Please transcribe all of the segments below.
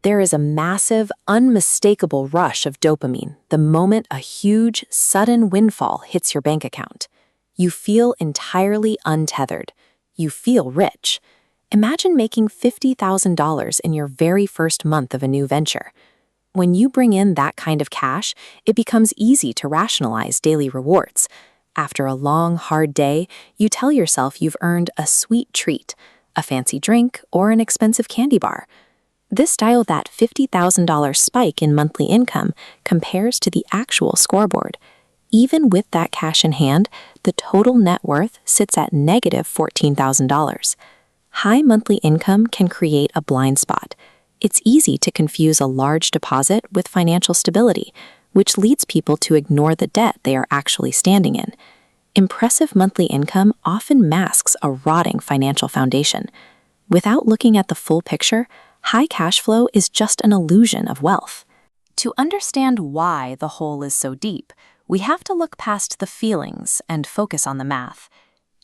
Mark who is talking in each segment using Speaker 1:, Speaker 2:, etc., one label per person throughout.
Speaker 1: There is a massive, unmistakable rush of dopamine the moment a huge, sudden windfall hits your bank account. You feel entirely untethered. You feel rich. Imagine making $50,000 in your very first month of a new venture. When you bring in that kind of cash, it becomes easy to rationalize daily rewards. After a long, hard day, you tell yourself you've earned a sweet treat, a fancy drink, or an expensive candy bar. This style that $50,000 spike in monthly income compares to the actual scoreboard. Even with that cash in hand, the total net worth sits at negative $14,000. High monthly income can create a blind spot. It's easy to confuse a large deposit with financial stability, which leads people to ignore the debt they are actually standing in. Impressive monthly income often masks a rotting financial foundation. Without looking at the full picture, high cash flow is just an illusion of wealth. To understand why the hole is so deep, we have to look past the feelings and focus on the math.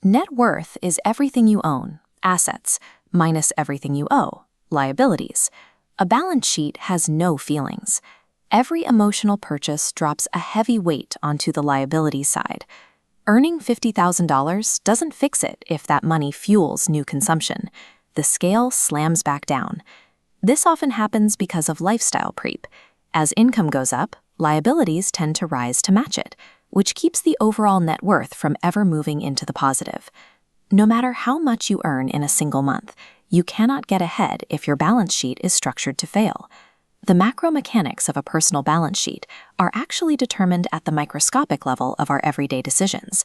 Speaker 1: Net worth is everything you own, assets, minus everything you owe, liabilities. A balance sheet has no feelings. Every emotional purchase drops a heavy weight onto the liability side. Earning $50,000 doesn't fix it if that money fuels new consumption. The scale slams back down. This often happens because of lifestyle creep. As income goes up, liabilities tend to rise to match it, which keeps the overall net worth from ever moving into the positive. No matter how much you earn in a single month, you cannot get ahead if your balance sheet is structured to fail. The macro mechanics of a personal balance sheet are actually determined at the microscopic level of our everyday decisions.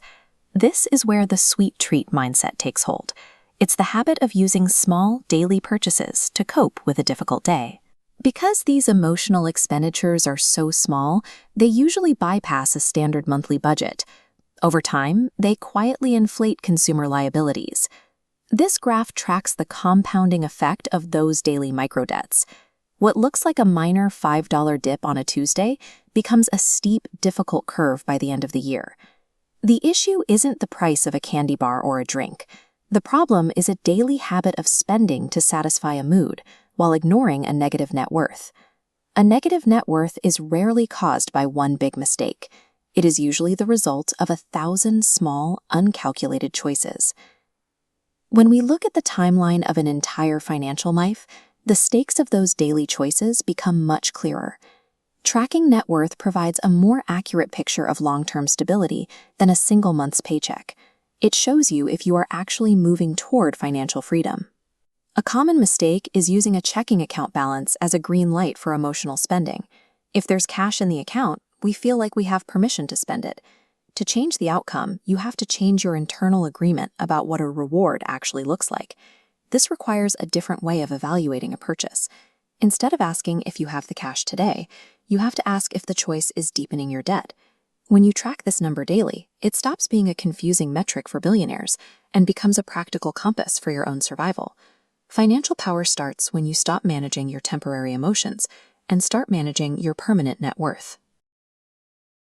Speaker 1: This is where the sweet treat mindset takes hold. It's the habit of using small, daily purchases to cope with a difficult day. Because these emotional expenditures are so small, they usually bypass a standard monthly budget. Over time, they quietly inflate consumer liabilities. This graph tracks the compounding effect of those daily microdebts. What looks like a minor $5 dip on a Tuesday becomes a steep, difficult curve by the end of the year. The issue isn't the price of a candy bar or a drink. The problem is a daily habit of spending to satisfy a mood, while ignoring a negative net worth. A negative net worth is rarely caused by one big mistake. It is usually the result of 1,000 small, uncalculated choices. When we look at the timeline of an entire financial life, the stakes of those daily choices become much clearer. Tracking net worth provides a more accurate picture of long-term stability than a single month's paycheck. It shows you if you are actually moving toward financial freedom. A common mistake is using a checking account balance as a green light for emotional spending. If there's cash in the account, we feel like we have permission to spend it. To change the outcome, you have to change your internal agreement about what a reward actually looks like. This requires a different way of evaluating a purchase. Instead of asking if you have the cash today, you have to ask if the choice is deepening your debt. When you track this number daily, it stops being a confusing metric for billionaires and becomes a practical compass for your own survival. Financial power starts when you stop managing your temporary emotions and start managing your permanent net worth.